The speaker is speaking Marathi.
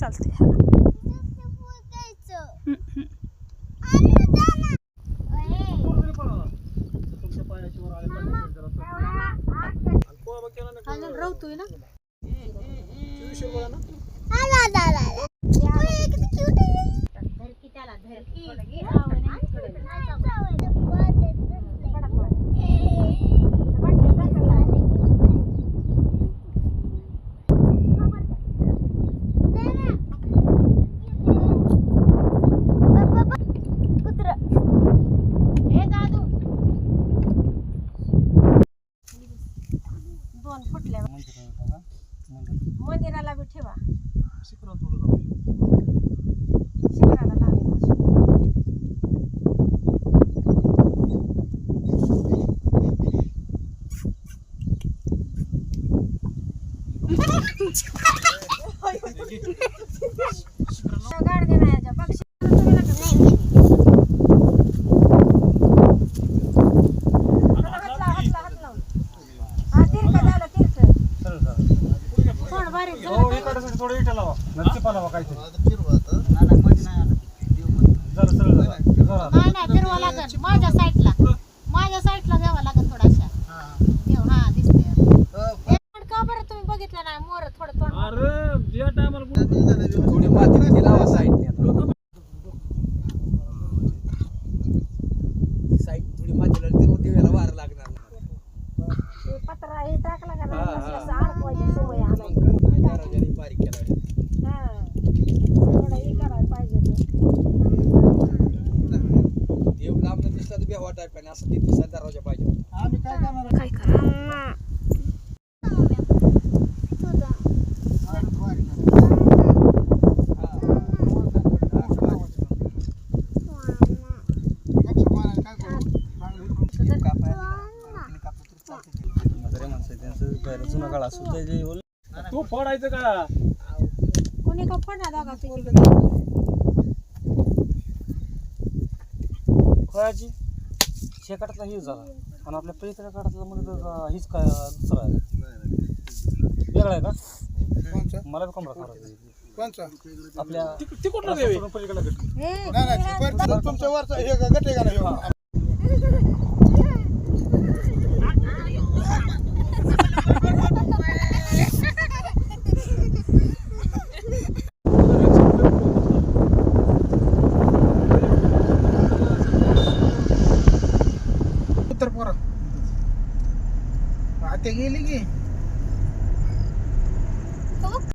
चालते रवतोय ना दोन फुटल्या मंदिराला बी ठेवा शिखराला लावायचं गाडगे नाही याच्या पक्षी थोडं इटा लावा नक्की पालावा काहीतरी नाही फिरवा लागेल माझ्या साईडला घ्यावा लागेल थोडासा देव हा दिसतंय का बरं तुम्ही बघितलं नाही मोर थोडं थोडं अरे ज्या टायमाला थोडी माती लावा साईडने साईड थोडी मातीला देवाला वार लागणार पत्रा हे टाकला का नाही अडकवायची सवय आलाय बारीक केला हा थोडं हे करायला पाहिजे देव लांब दिसला तर बेवा टाईप आणि असं तिथे दरवाजा पाहिजे आम्ही काय करणार काय करा जुना काळ असू तू फोडायचं का कोणी का पडणार दागा खोयाची शेकाटातला हीच झाला आणि आपल्या पैतळ्या काढायचा म्हणजे हीच काय दुसरा आहे वेगळा आहे का मला बी कमरा खराब आपल्या ती कुठला देवी पलीकडला भेटतो तुमच्या वरचा हे गटे का नाही